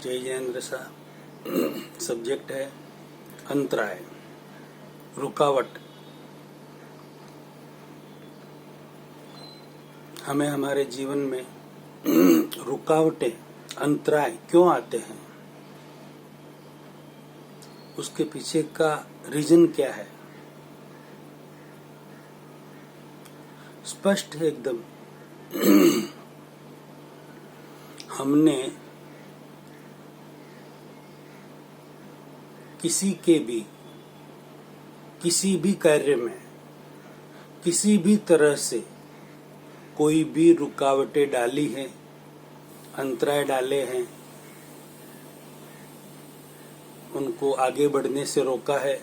जय जयेंद्र साहब। सब्जेक्ट है अंतराय, रुकावट। हमें हमारे जीवन में रुकावटें, अंतराय क्यों आते हैं, उसके पीछे का रीजन क्या है, स्पष्ट है एकदम। हमने किसी भी कार्य में किसी भी तरह से कोई भी रुकावटें डाली हैं, अंतराय डाले हैं, उनको आगे बढ़ने से रोका है।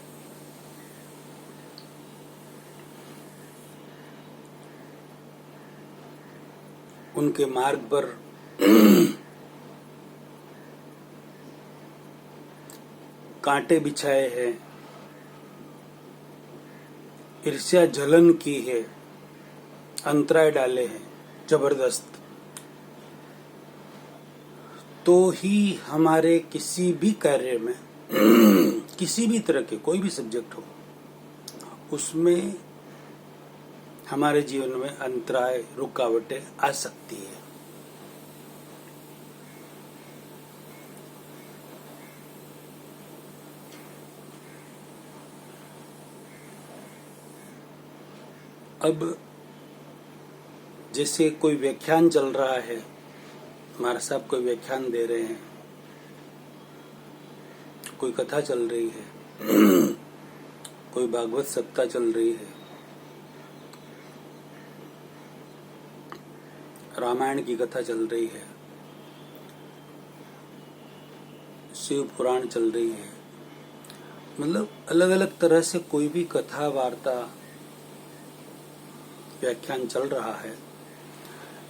उनके मार्ग पर कांटे बिछाए हैं, ईर्ष्या जलन की है, अंतराय डाले हैं जबरदस्त, तो ही हमारे किसी भी कार्य में किसी भी तरह के कोई भी सब्जेक्ट हो, उसमें हमारे जीवन में अंतराय, रुकावटें आ सकती है। अब जैसे कोई व्याख्यान चल रहा है, हमारे साहब कोई व्याख्यान दे रहे हैं, कोई कथा चल रही है, कोई भागवत सप्ताह चल रही है, रामायण की कथा चल रही है, शिव पुराण चल रही है, मतलब अलग अलग तरह से कोई भी कथा, वार्ता, व्याख्यान चल रहा है।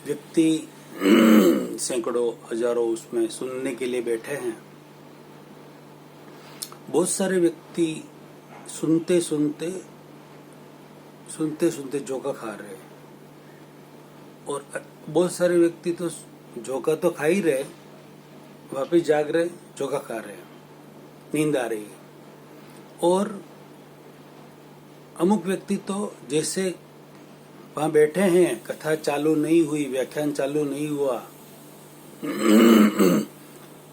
व्यक्ति सैकड़ों, हजारों उसमें सुनने के लिए बैठे हैं। बहुत सारे व्यक्ति सुनते सुनते झोंका खा रहे हैं, और बहुत सारे व्यक्ति तो झोंका तो खा ही रहे, वापिस जाग रहे, झोंका खा रहे हैं, नींद आ रही है। और अमुक व्यक्ति तो जैसे वहां बैठे हैं, कथा चालू नहीं हुई, व्याख्यान चालू नहीं हुआ,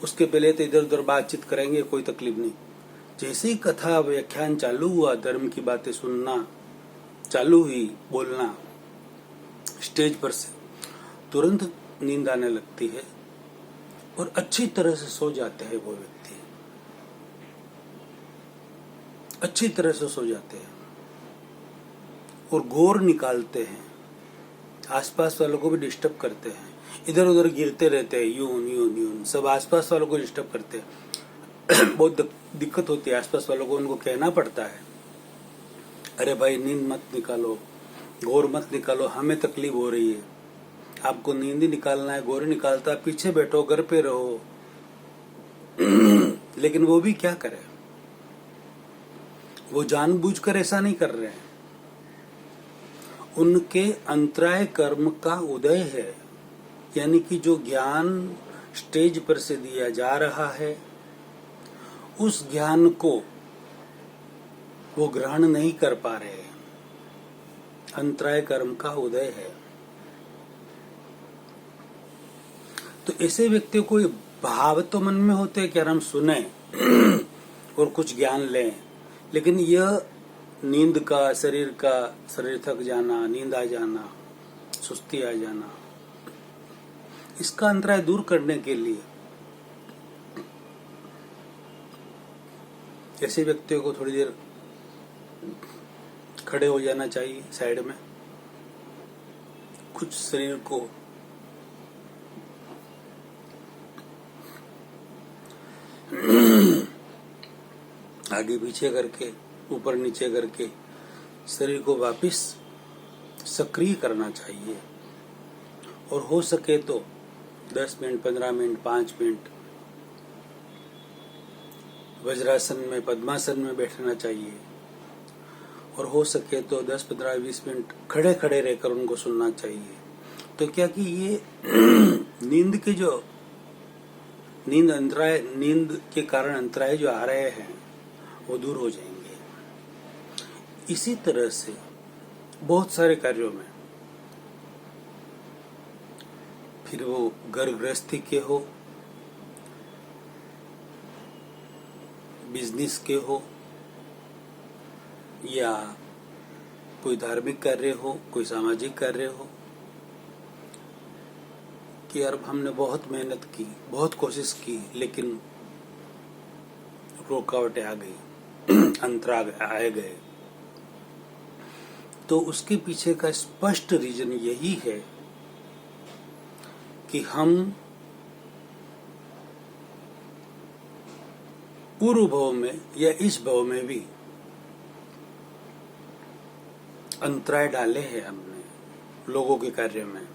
उसके पहले तो इधर उधर बातचीत करेंगे, कोई तकलीफ नहीं। जैसे ही कथा, व्याख्यान चालू हुआ, धर्म की बातें सुनना चालू हुई, बोलना स्टेज पर से, तुरंत नींद आने लगती है और अच्छी तरह से सो जाते हैं वो व्यक्ति, अच्छी तरह से सो जाते हैं और घोर निकालते हैं, आसपास वालों को भी डिस्टर्ब करते हैं, इधर उधर गिरते रहते हैं, यूं सब आसपास वालों को डिस्टर्ब करते हैं। बहुत दिक्कत होती है आसपास वालों को, उनको कहना पड़ता है, अरे भाई नींद मत निकालो, घोर मत निकालो, हमें तकलीफ हो रही है, आपको नींद ही निकालना है, घोर निकालता है, पीछे बैठो, घर पे रहो। लेकिन वो भी क्या करे, वो जानबूझकर ऐसा नहीं कर रहे हैं, उनके अंतराय कर्म का उदय है। यानी कि जो ज्ञान स्टेज पर से दिया जा रहा है, उस ज्ञान को वो ग्रहण नहीं कर पा रहे हैं, अंतराय कर्म का उदय है। तो ऐसे व्यक्तियों को भाव तो मन में होते हैं कि यार हम सुने और कुछ ज्ञान लें, लेकिन यह नींद का, शरीर थक जाना, नींद आ जाना, सुस्ती आ जाना, इसका अंतराय दूर करने के लिए ऐसे व्यक्तियों को थोड़ी देर खड़े हो जाना चाहिए साइड में, कुछ शरीर को आगे पीछे करके, ऊपर नीचे करके शरीर को वापस सक्रिय करना चाहिए। और हो सके तो 10 मिनट, 15 मिनट, 5 मिनट वज्रासन में, पद्मासन में बैठना चाहिए। और हो सके तो 10, 15, 20 मिनट खड़े खड़े रहकर उनको सुनना चाहिए। तो क्या कि ये नींद के जो नींद के कारण अंतराय जो आ रहे हैं वो दूर हो जाएंगे। इसी तरह से बहुत सारे कार्यों में, फिर वो घर गृहस्थी के हो, बिजनेस के हो, या कोई धार्मिक कार्य हो, कोई सामाजिक कार्य हो, कि यार हमने बहुत मेहनत की, बहुत कोशिश की, लेकिन रुकावटें आ गई, अंतराल आ गए, तो उसके पीछे का स्पष्ट रीजन यही है कि हम पूर्व भव में या इस भव में भी अंतराय डाले हैं हमने लोगों के कार्य में,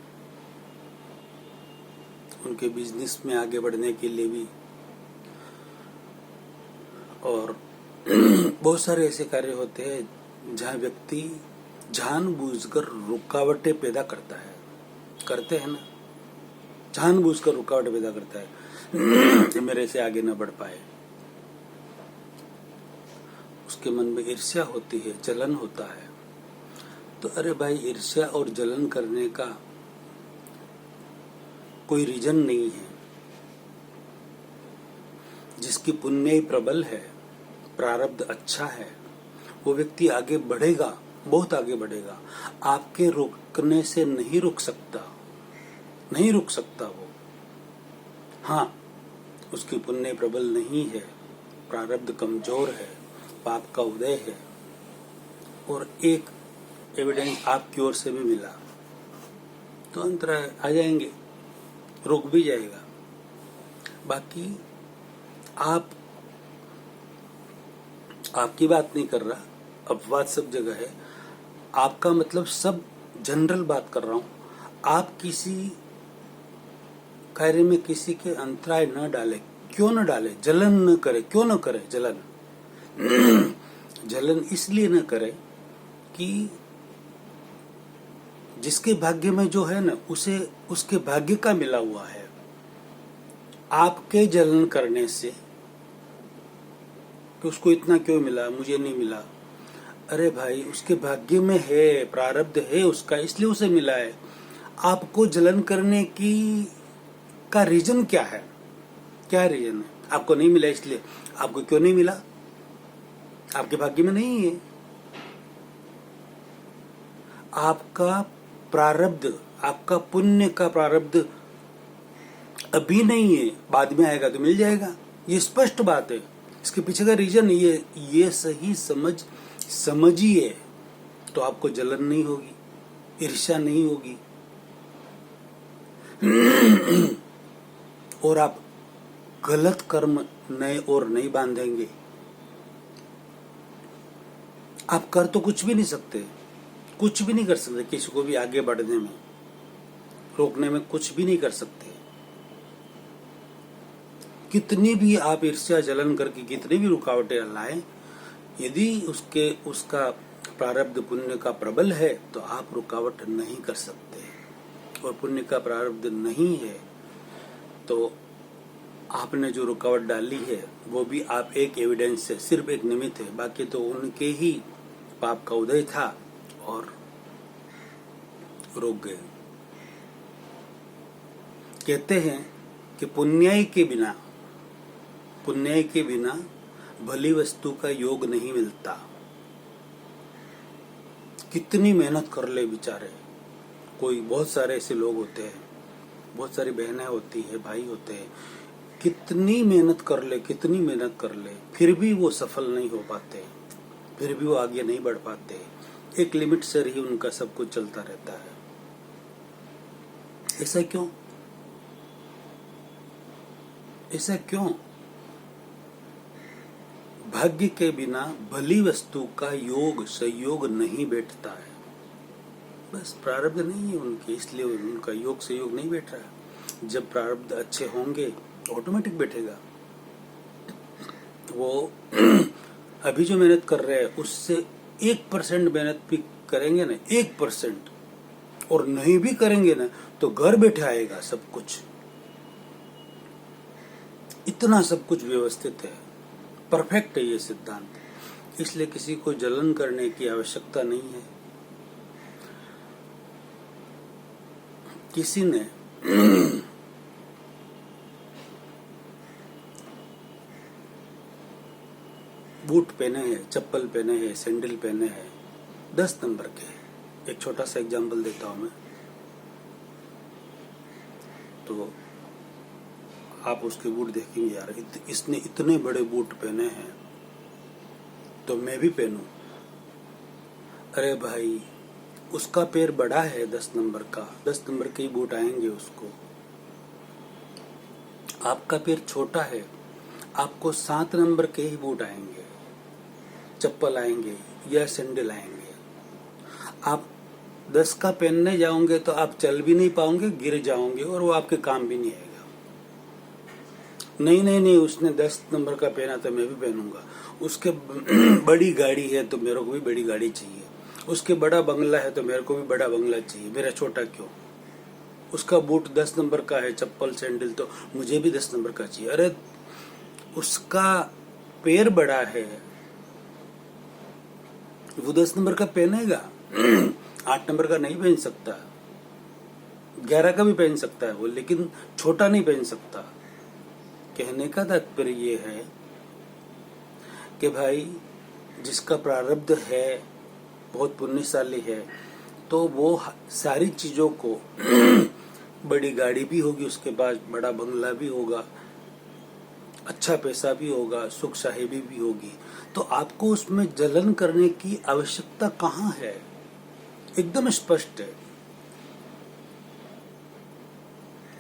उनके बिजनेस में आगे बढ़ने के लिए भी, और बहुत सारे ऐसे कार्य होते हैं जहां व्यक्ति जानबूझकर रुकावटें पैदा करता है, करते हैं ना, जानबूझकर रुकावटें पैदा करता है मेरे से आगे न बढ़ पाए। उसके मन में ईर्ष्या होती है, जलन होता है। तो अरे भाई, ईर्ष्या और जलन करने का कोई रीजन नहीं है। जिसकी पुण्य प्रबल है, प्रारब्ध अच्छा है, वो व्यक्ति आगे बढ़ेगा, बहुत आगे बढ़ेगा। आपके रोकने से नहीं रुक सकता, नहीं रुक सकता वो। हाँ, उसकी पुण्य प्रबल नहीं है, प्रारब्ध कमजोर है, पाप का उदय है, और एक एविडेंस आपकी ओर से भी मिला तो अंतराय आ जाएंगे, रुक भी जाएगा। बाकी आपकी बात नहीं कर रहा, अपवाद सब जगह है। आपका मतलब सब जनरल बात कर रहा हूं। आप किसी कार्य में किसी के अंतराय न डाले, क्यों न डाले, जलन न करे, क्यों न करे जलन जलन इसलिए न करे कि जिसके भाग्य में जो है ना, उसे उसके भाग्य का मिला हुआ है। आपके जलन करने से कि उसको इतना क्यों मिला, मुझे नहीं मिला, अरे भाई उसके भाग्य में है, प्रारब्ध है उसका, इसलिए उसे मिला है। आपको जलन करने की का रीजन क्या है? क्या रीजन है? आपको नहीं मिला इसलिए। आपको क्यों नहीं मिला? आपके भाग्य में नहीं है। आपका प्रारब्ध, आपका पुण्य का प्रारब्ध अभी नहीं है, बाद में आएगा तो मिल जाएगा। ये स्पष्ट बात है। इसके पीछे का रीजन ये सही समझिए तो आपको जलन नहीं होगी, ईर्ष्या नहीं होगी और आप गलत कर्म नए और नहीं बांधेंगे। आप कर तो कुछ भी नहीं सकते, कुछ भी नहीं कर सकते, किसी को भी आगे बढ़ने में रोकने में कुछ भी नहीं कर सकते। कितनी भी आप ईर्ष्या जलन करके कितनी भी रुकावटें लाएं, यदि उसका प्रारब्ध पुण्य का प्रबल है तो आप रुकावट नहीं कर सकते। और पुण्य का प्रारब्ध नहीं है तो आपने जो रुकावट डाली है वो भी आप एक एविडेंस है, सिर्फ एक निमित्त है। बाकी तो उनके ही पाप का उदय था और रुक गए। कहते हैं कि पुण्याई के बिना भली वस्तु का योग नहीं मिलता। कितनी मेहनत कर ले बेचारे, कोई बहुत सारे ऐसे लोग होते हैं, बहुत सारी बहनें होती है, भाई होते हैं, कितनी मेहनत कर ले फिर भी वो सफल नहीं हो पाते, फिर भी वो आगे नहीं बढ़ पाते। एक लिमिट से ही उनका सब कुछ चलता रहता है। ऐसा क्यों? ऐसा क्यों? भाग्य के बिना भली वस्तु का योग संयोग नहीं बैठता है। बस प्रारब्ध नहीं है उनके, इसलिए उनका योग संयोग नहीं बैठ रहा है। जब प्रारब्ध अच्छे होंगे ऑटोमेटिक बैठेगा। वो अभी जो मेहनत कर रहे हैं उससे 1% मेहनत भी करेंगे ना, 1%, और नहीं भी करेंगे ना तो घर बैठे आएगा सब कुछ। इतना सब कुछ व्यवस्थित है, परफेक्ट है ये सिद्धांत, इसलिए किसी को जलन करने की आवश्यकता नहीं है। किसी ने बूट पहने हैं, चप्पल पहने हैं, सैंडल पहने हैं, 10 नंबर के। एक छोटा सा एग्जांपल देता हूं मैं। तो आप उसके बूट देखेंगे, यार इसने इतने बड़े बूट पहने हैं तो मैं भी पहनूं। अरे भाई, उसका पैर बड़ा है 10 नंबर का, 10 नंबर के ही बूट आएंगे उसको। आपका पैर छोटा है, आपको 7 नंबर के ही बूट आएंगे, चप्पल आएंगे या सैंडल आएंगे। आप 10 का पहनने जाओगे तो आप चल भी नहीं पाओगे, गिर जाओगे और वो आपके काम भी नहीं आएगा। नहीं नहीं नहीं, उसने 10 नंबर का पहना तो मैं भी पहनूंगा। उसके बड़ी गाड़ी है तो मेरे को भी बड़ी गाड़ी चाहिए। उसके बड़ा बंगला है तो मेरे को भी बड़ा बंगला चाहिए, मेरा छोटा क्यों? उसका बूट 10 नंबर का है, चप्पल सैंडल, तो मुझे भी 10 नंबर का चाहिए। अरे उसका पैर बड़ा है, वो 10 नंबर का पहनेगा, 8 नंबर का नहीं पहन सकता, 11 का भी पहन सकता है वो, लेकिन छोटा नहीं पहन सकता। कहने का तात्पर्य ये है कि भाई जिसका प्रारब्ध है, बहुत पुण्यशाली है, तो वो सारी चीजों को बड़ी गाड़ी भी होगी उसके पास, बड़ा बंगला भी होगा, अच्छा पैसा भी होगा, सुख साहिबी भी होगी, तो आपको उसमें जलन करने की आवश्यकता कहाँ है? एकदम स्पष्ट है।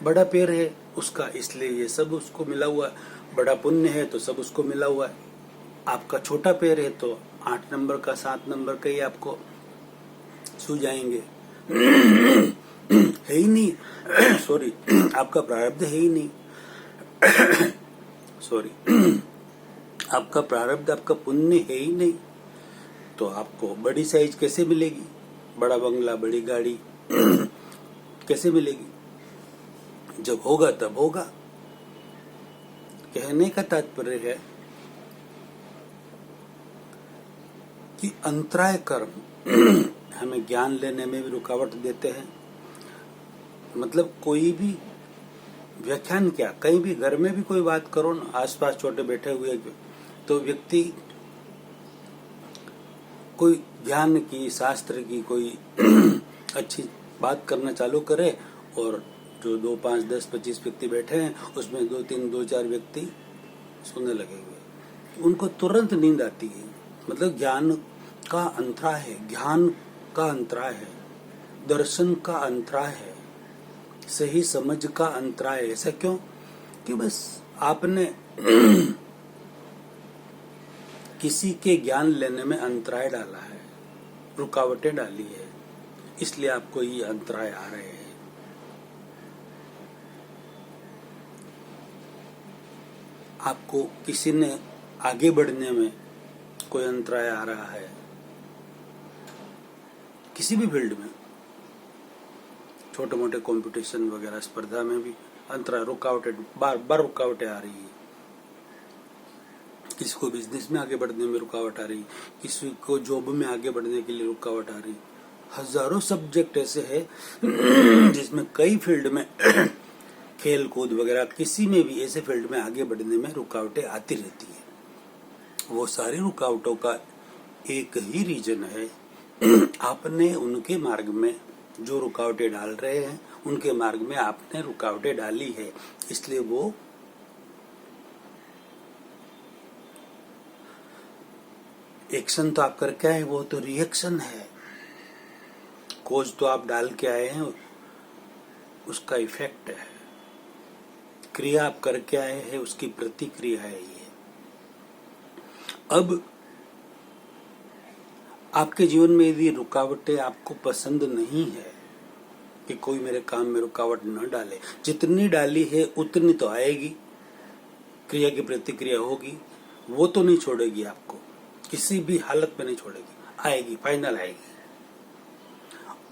बड़ा पैर है उसका, इसलिए ये सब उसको मिला हुआ है, बड़ा पुण्य है तो सब उसको मिला हुआ है। आपका छोटा पैर है तो 8 नंबर का, 7 नंबर का ही आपको छू जाएंगे। है ही नहीं, सॉरी, आपका प्रारब्ध है ही नहीं, सॉरी, आपका प्रारब्ध, आपका पुण्य है ही नहीं, तो आपको बड़ी साइज कैसे मिलेगी? बड़ा बंगला, बड़ी गाड़ी कैसे मिलेगी? जब होगा तब होगा। कहने का तात्पर्य है कि अंतराय कर्म हमें ज्ञान लेने में भी रुकावट देते हैं। मतलब कोई भी व्याख्यान क्या, कहीं भी घर में भी कोई बात करो ना, आसपास छोटे बैठे हुए तो व्यक्ति कोई ज्ञान की, शास्त्र की कोई अच्छी बात करना चालू करे, और जो 2, 5, 10, 25 व्यक्ति बैठे हैं उसमें 2, 3, 2, 4 व्यक्ति सुनने लगे हुए, उनको तुरंत नींद आती है। मतलब ज्ञान का अंतराय है, ज्ञान का अंतराय है, दर्शन का अंतराय है, सही समझ का अंतराय है। ऐसा क्यों? कि बस आपने किसी के ज्ञान लेने में अंतराय डाला है, रुकावटें डाली है, इसलिए आपको ये अंतराय आ रहे हैं। आपको किसी ने आगे बढ़ने में कोई अंतराय आ रहा है, किसी भी फील्ड में, छोटे मोटे कंपटीशन वगैरह स्पर्धा में भी अंतराय, रुकावटें, बार बार रुकावटें आ रही है। किसी को बिजनेस में आगे बढ़ने में रुकावट आ रही, किसी को जॉब में आगे बढ़ने के लिए रुकावट आ रही। हजारों सब्जेक्ट ऐसे हैं जिसमें कई फील्ड में खेल कूद वगैरह, किसी में भी ऐसे फील्ड में आगे बढ़ने में रुकावटें आती रहती है। वो सारी रुकावटों का एक ही रीजन है, आपने उनके मार्ग में जो रुकावटें डाल रहे हैं, उनके मार्ग में आपने रुकावटें डाली है, इसलिए वो एक्शन तो आप करके आए, वो तो रिएक्शन है। कोज तो आप डाल के आए हैं, उसका इफेक्ट है। क्रिया आप करके आए हैं, उसकी प्रतिक्रिया है ये। अब आपके जीवन में यदि रुकावटें आपको पसंद नहीं है कि कोई मेरे काम में रुकावट न डाले, जितनी डाली है उतनी तो आएगी, क्रिया की प्रतिक्रिया होगी, वो तो नहीं छोड़ेगी आपको, किसी भी हालत में नहीं छोड़ेगी, आएगी, फाइनल आएगी।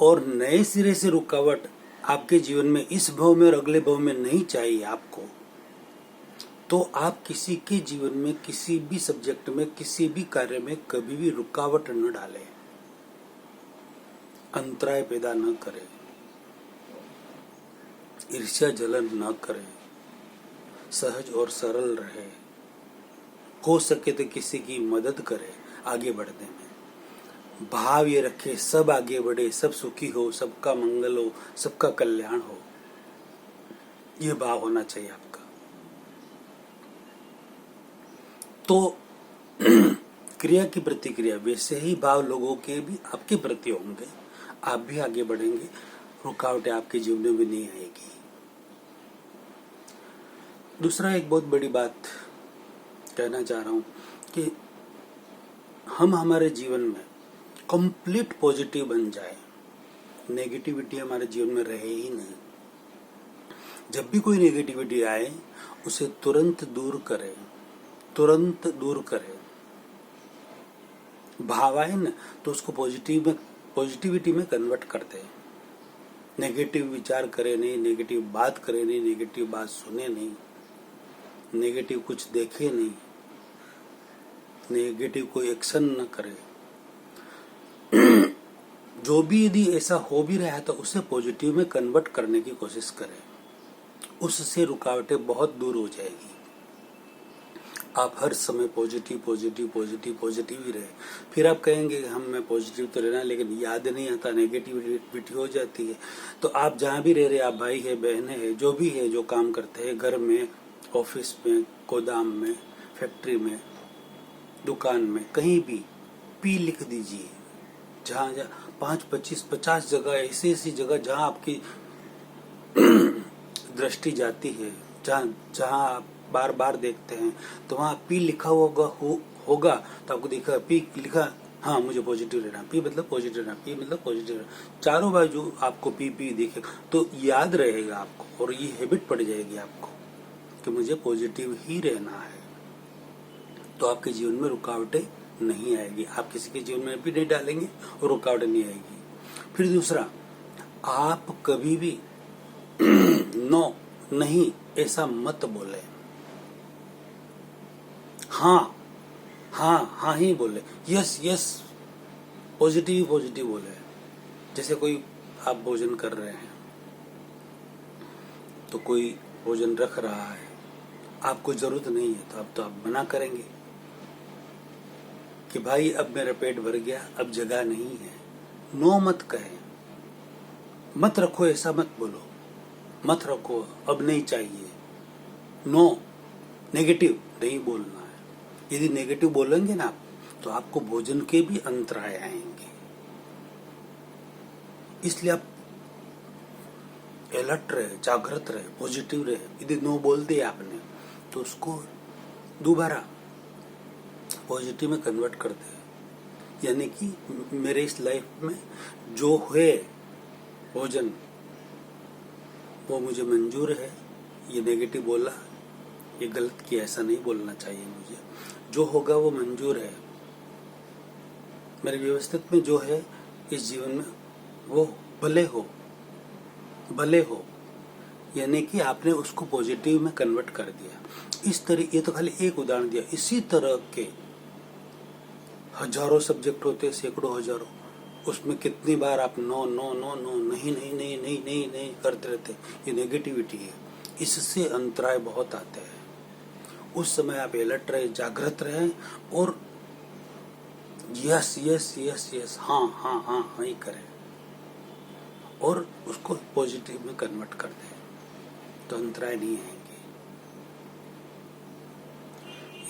और नए सिरे से रुकावट आपके जीवन में इस भाव में और अगले भाव में नहीं चाहिए आपको, तो आप किसी के जीवन में, किसी भी सब्जेक्ट में, किसी भी कार्य में कभी भी रुकावट न डालें, अंतराय पैदा न करें, ईर्ष्या जलन न करें, सहज और सरल रहे, हो सके तो किसी की मदद करें आगे बढ़ने में। भाव ये रखे सब आगे बढ़े, सब सुखी हो, सबका मंगल हो, सबका कल्याण हो, ये भाव होना चाहिए आपका। तो क्रिया की प्रतिक्रिया, वैसे ही भाव लोगों के भी आपके प्रति होंगे, आप भी आगे बढ़ेंगे, रुकावटें आपके जीवन में भी नहीं आएगी। दूसरा एक बहुत बड़ी बात कहना चाह रहा हूं कि हम हमारे जीवन में कंप्लीट पॉजिटिव बन जाए, नेगेटिविटी हमारे जीवन में रहे ही नहीं। जब भी कोई नेगेटिविटी आए उसे तुरंत दूर करें, तुरंत दूर करें। भाव आए ना तो उसको पॉजिटिविटी में कन्वर्ट कर दें। नेगेटिव विचार करे नहीं, नेगेटिव बात करे नहीं, नेगेटिव बात सुने नहीं, नेगेटिव कुछ देखे नहीं, नेगेटिव कोई एक्शन न करे। जो भी यदि ऐसा हो भी रहा है तो उसे पॉजिटिव में कन्वर्ट करने की कोशिश करें, उससे रुकावटें बहुत दूर हो जाएगी। आप हर समय पॉजिटिव पॉजिटिव पॉजिटिव पॉजिटिव ही रहे। फिर आप कहेंगे हम में पॉजिटिव तो रहना, लेकिन याद नहीं आता, नेगेटिविटी हो जाती है। तो आप जहाँ भी रह रहे, आप भाई है, बहनें है, जो भी है, जो काम करते हैं, घर में, ऑफिस में, गोदाम में, फैक्ट्री में, दुकान में, कहीं भी पी लिख दीजिए। जहाँ 5, 25, 50 जगह ऐसी जगह जहाँ आपकी दृष्टि जाती है, जहाँ आप बार बार देखते हैं, तो वहाँ पी लिखा होगा तो आपको देखा पी लिखा, हाँ मुझे पॉजिटिव रहना, पी मतलब पॉजिटिव रहना, पी मतलब पॉजिटिव रहना। चारों बाजू आपको पी दिखेगा तो याद रहेगा आपको, और ये हैबिट पड़ जाएगी आपको कि मुझे पॉजिटिव ही रहना है। तो आपके जीवन में रुकावटें नहीं आएगी, आप किसी के जीवन में भी नहीं डालेंगे और रुकावटें नहीं आएगी। फिर दूसरा, आप कभी भी नो नहीं ऐसा मत बोले, हाँ ही बोले, यस पॉजिटिव बोले। जैसे कोई आप भोजन कर रहे हैं तो कोई भोजन रख रहा है, आपको जरूरत नहीं है तो आप मना करेंगे कि भाई अब मेरा पेट भर गया, अब जगह नहीं है। नो मत कहें, मत रखो, ऐसा मत बोलो, मत रखो, अब नहीं चाहिए। नो, नेगेटिव नहीं बोलना है। यदि नेगेटिव बोलेंगे ना आप, तो आपको भोजन के भी अंतराय आएंगे। इसलिए आप अलर्ट रहे, जागृत रहे, पॉजिटिव रहे। यदि नो बोल दिया आपने तो उसको दोबारा पॉजिटिव में कन्वर्ट कर दे। यानी कि मेरे इस लाइफ में जो है भोजन वो मुझे मंजूर है, ये नेगेटिव बोला, ये गलत किया, ऐसा नहीं बोलना चाहिए मुझे। जो होगा वो मंजूर है, मेरे व्यवस्थित में जो है इस जीवन में वो भले हो। यानी कि आपने उसको पॉजिटिव में कन्वर्ट कर दिया। इस तरह, ये तो खाली एक उदाहरण दिया, इसी तरह के हजारों सब्जेक्ट होते हैं, सैकड़ों हजारों। उसमें कितनी बार आप नो नहीं करते रहते, ये नेगेटिविटी है। इससे अंतराय बहुत आते हैं। उस समय आप अलर्ट रहे, जागृत रहे और यस हाँ ही करें और उसको पॉजिटिव में कन्वर्ट कर दें, तो अंतराय नहीं आएंगे।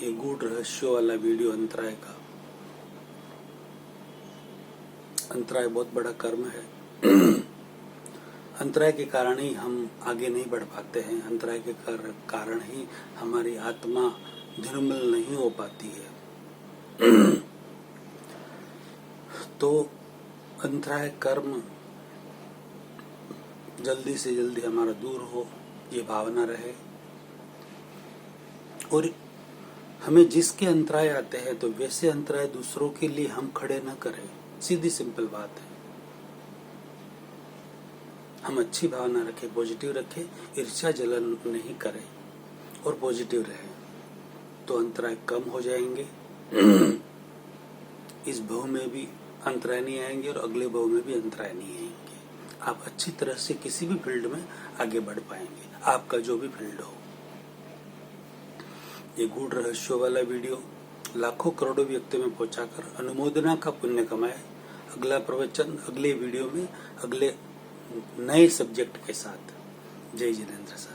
ये गूढ़ रहस्य वाला वीडियो अंतराय का। अंतराय बहुत बड़ा कर्म है। अंतराय के कारण ही हम आगे नहीं बढ़ पाते हैं। अंतराय के कारण ही हमारी आत्मा निर्मल नहीं हो पाती है। तो अंतराय कर्म जल्दी से जल्दी हमारा दूर हो, ये भावना रहे। और हमें जिसके अंतराय आते हैं तो वैसे अंतराय दूसरों के लिए हम खड़े न करें। सीधी सिंपल बात है। हम अच्छी भावना रखें, पॉजिटिव रखें, ईर्ष्या जलन नहीं करें और पॉजिटिव रहे तो अंतराय कम हो जाएंगे। इस भव में भी अंतराय नहीं आएंगे और अगले भव में भी अंतराय नहीं आएंगे। आप अच्छी तरह से किसी भी फील्ड में आगे बढ़ पाएंगे, आपका जो भी फील्ड हो। ये गूढ़ रहस्यों वाला वीडियो लाखों करोड़ों व्यक्ति में पहुंचाकर अनुमोदना का पुण्य कमाए। अगला प्रवचन अगले वीडियो में अगले नए सब्जेक्ट के साथ। जय जिनेंद्र सर।